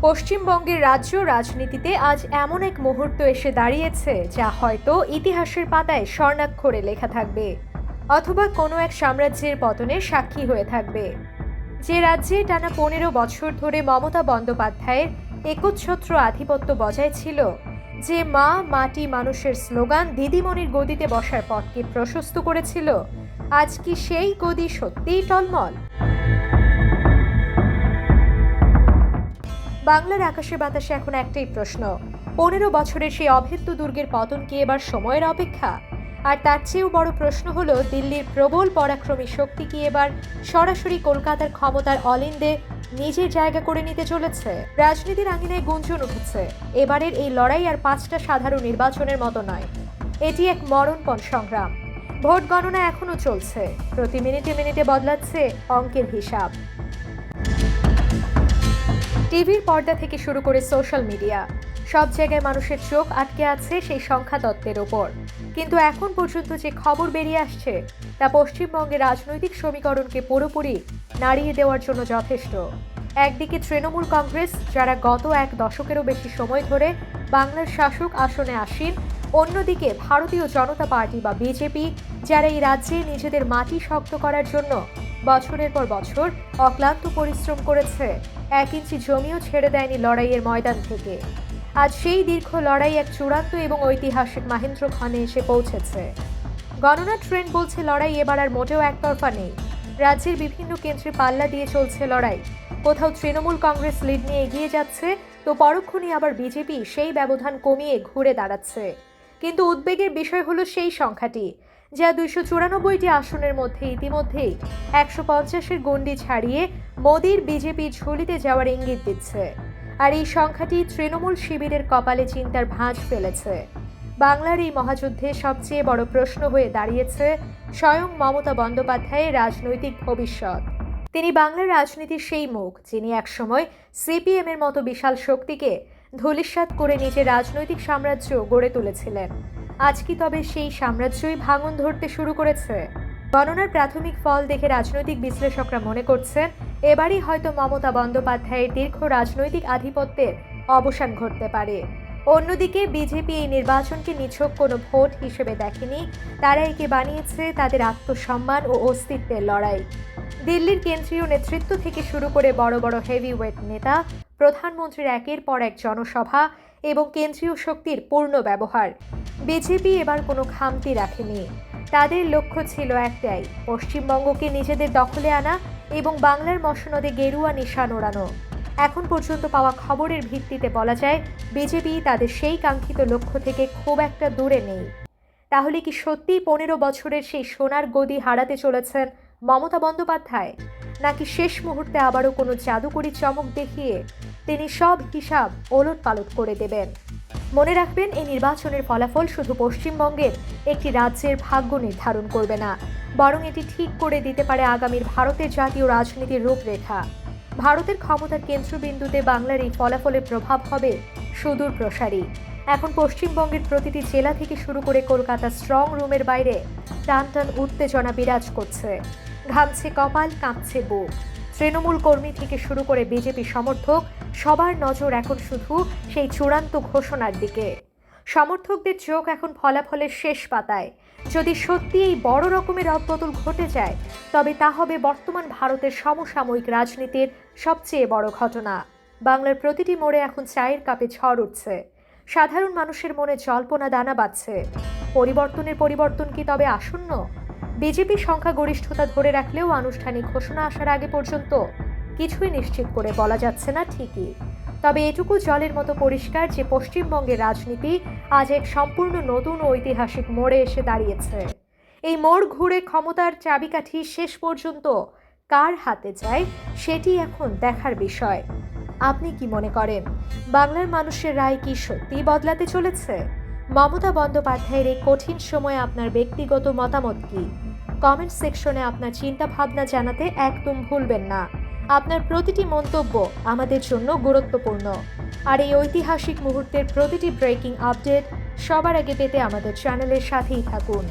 পশ্চিমবঙ্গের রাজ্য রাজনীতিতে আজ এমন এক মুহূর্ত এসে দাঁড়িয়েছে যা হয়তো ইতিহাসের পাতায় স্বর্ণাক্ষরে লেখা থাকবে অথবা কোনো এক সাম্রাজ্যের পতনের সাক্ষী হয়ে থাকবে। যে রাজ্যে টানা 15 বছর ধরে মমতা বন্দ্যোপাধ্যায়ের একচ্ছত্র আধিপত্য বজায় ছিল, যে মা মাটি মানুষের স্লোগান দিদিমণির গদিতে বসার পথকে প্রশস্ত করেছিল, আজ কি সেই গদি সত্যিই টলমল? বাংলার আকাশে বাতাসে এখন একটাই প্রশ্ন, 15 বছরের সেই অভেদ্য দুর্গের পতন কি এবার সময়ের অপেক্ষা? আর তার চেয়েও বড় প্রশ্ন হলো, দিল্লির প্রবল পরাক্রমী শক্তি কি এবার সরাসরি কলকাতার ক্ষমতার অলিন্দে নিজের জায়গা করে নিতে চলেছে? রাজনীতির আঙিনায় গুঞ্জন উঠেছে, এবারের এই লড়াই আর 5টা সাধারণ নির্বাচনের মতো নয়, এটি এক মরণপণ সংগ্রাম। ভোট গণনা এখনো চলছে, প্রতি মিনিটে মিনিটে বদলাচ্ছে অঙ্কের হিসাব। টিভির পর্দা থেকে শুরু করে সোশ্যাল মিডিয়া, সব জায়গায় মানুষের চোখ আটকে আছে সেই সংখ্যা তত্ত্বের ওপর। কিন্তু এখন পর্যন্ত যে খবর বেরিয়ে আসছে তা পশ্চিমবঙ্গের রাজনৈতিক সমীকরণকে পুরোপুরি নাড়িয়ে দেওয়ার জন্য যথেষ্ট। একদিকে তৃণমূল কংগ্রেস, যারা গত 1 দশকেরও বেশি সময় ধরে বাংলার শাসক আসনে আসীন, অন্যদিকে ভারতীয় জনতা পার্টি বা বিজেপি, যারা এই রাজ্যে নিজেদের মাটি শক্ত করার জন্য বছরের পর বছর অক্লান্ত পরিশ্রম করেছে, 1 ইঞ্চি জমিও ছেড়ে দেয়নি লড়াইয়ের ময়দান থেকে। আজ সেই দীর্ঘ লড়াই এক চূড়ান্ত এবং ঐতিহাসিক মাহেন্দ্রক্ষণে এসে পৌঁছেছে। গণনা ট্রেন্ড বলছে লড়াই এবার আর মোটেও একতরফা নেই। রাজ্যের বিভিন্ন কেন্দ্রে পাল্লা দিয়ে চলছে লড়াই। কোথাও তৃণমূল কংগ্রেস লিড নিয়ে এগিয়ে যাচ্ছে, তো পরক্ষণে আবার বিজেপি সেই ব্যবধান কমিয়ে ঘুরে দাঁড়াচ্ছে। কিন্তু উদ্বেগের বিষয় হলো সেই সংখ্যাটি, যা 294টি আসনের মধ্যে ইতিমধ্যেই 150-এর গণ্ডি ছাড়িয়ে মোদির বিজেপি ঝুলিতে যাওয়ার ইঙ্গিত দিচ্ছে। আর এই সংখ্যাটি তৃণমূল শিবিরের কপালে চিন্তার ভাঁজ ফেলেছে। বাংলার এই মহাযুদ্ধে সবচেয়ে বড় প্রশ্ন হয়ে দাঁড়িয়েছে স্বয়ং মমতা বন্দ্যোপাধ্যায়ের রাজনৈতিক ভবিষ্যৎ। তিনি বাংলার রাজনীতির সেই মুখ, যিনি একসময় সিপিএমের মতো বিশাল শক্তিকে ধূলিসাৎ করে নিজের রাজনৈতিক সাম্রাজ্য গড়ে তুলেছিলেন। আজ কি তবে সেই সাম্রাজ্যই ভাঙন ধরতে শুরু করেছে? গণনার প্রাথমিক ফল দেখে রাজনৈতিক বিশ্লেষকরা মনে করছেন, এবারই হয়তো মমতা বন্দ্যোপাধ্যায়ের দীর্ঘ রাজনৈতিক আধিপত্যের অবসান ঘটতে পারে। অন্যদিকে বিজেপি এই নির্বাচনকে নিছক কোনো ভোট হিসেবে দেখেনি, তারা একে বানিয়েছে তাদের আত্মসম্মান ও অস্তিত্বের লড়াই। দিল্লির কেন্দ্রীয় নেতৃত্ব থেকে শুরু করে বড় বড় হেভিওয়েট নেতা, প্রধানমন্ত্রীর একের পর এক জনসভা এবং কেন্দ্রীয় শক্তির পূর্ণ ব্যবহার, বিজেপি এবার কোনো খামতি রাখেনি। তাদের লক্ষ্য ছিল একটাই, পশ্চিমবঙ্গকে নিজেদের দখলে আনা এবং বাংলার মসনদে গেরুয়া নিশান ওড়ানো। এখন পর্যন্ত পাওয়া খবরের ভিত্তিতে বলা যায়, বিজেপি তাদের সেই কাঙ্ক্ষিত লক্ষ্য থেকে খুব একটা দূরে নেই। তাহলে কি সত্যিই 15 বছরের সেই সোনার গদি হারাতে চলেছেন মমতা বন্দ্যোপাধ্যায়, নাকি শেষ মুহূর্তে আবারও কোনো জাদুকরি চমক দেখিয়ে তিনি সব হিসাব ওলটপালট করে দেবেন? মনে রাখবেন, এই নির্বাচনের ফলাফল শুধু পশ্চিমবঙ্গের একটি রাজ্যের ভাগ্য নির্ধারণ করবে না, বরং এটি ঠিক করে দিতে পারে আগামীর ভারতের জাতীয় রাজনীতির রূপরেখা। ভারতের ক্ষমতার কেন্দ্রবিন্দুতে বাংলার এই ফলাফলের প্রভাব হবে সুদূর প্রসারী। এখন পশ্চিমবঙ্গের প্রতিটি জেলা থেকে শুরু করে কলকাতা স্ট্রং রুমের বাইরে টান টান উত্তেজনা বিরাজ করছে। ঘামছে কপাল, কাঁপছে বুক। তৃণমূল কর্মী থেকে শুরু করে বিজেপি সমর্থক, সবার নজর এখন শুধু সেই চূড়ান্ত ঘোষণার দিকে। সমর্থকদের চোখ এখন ফলাফলের শেষ পাতায়। যদি সত্যি এই বড় রকমের রদবদল ঘটে যায়, তবে তা হবে বর্তমান ভারতের সমসাময়িক রাজনীতির সবচেয়ে বড় ঘটনা। বাংলার প্রতিটি মোড়ে এখন চায়ের কাপে ঝড় উঠছে, সাধারণ মানুষের মনে জল্পনা দানা বাঁধছে। পরিবর্তন কি তবে আসন্ন? বিজেপি সংখ্যাগরিষ্ঠতা ধরে রাখলেও আনুষ্ঠানিক ঘোষণা আসার আগে পর্যন্ত কিছুই নিশ্চিত করে বলা যাচ্ছে না ঠিকই, তবে এটুকু জলের মতো পরিষ্কার যে পশ্চিমবঙ্গের রাজনীতি আজ এক সম্পূর্ণ নতুন ও ঐতিহাসিক মোড়ে এসে দাঁড়িয়েছে। এই মোড় ঘুরে ক্ষমতার চাবিকাঠি শেষ পর্যন্ত কার হাতে যায়, সেটি এখন দেখার বিষয়। আপনি কি মনে করেন, বাংলার মানুষের রায় কি সত্যি বদলাতে চলেছে? মমতা বন্দ্যোপাধ্যায়ের এই কঠিন সময়ে আপনার ব্যক্তিগত মতামত কি? কমেন্ট সেকশনে আপনার চিন্তা ভাবনা জানাতে একদম ভুলবেন না। আপনার প্রতিটি মন্তব্য আমাদের জন্য গুরুত্বপূর্ণ। আর এই ঐতিহাসিক মুহূর্তের প্রতিটি ব্রেকিং আপডেট সবার আগে পেতে আমাদের চ্যানেলের সাথেই থাকুন।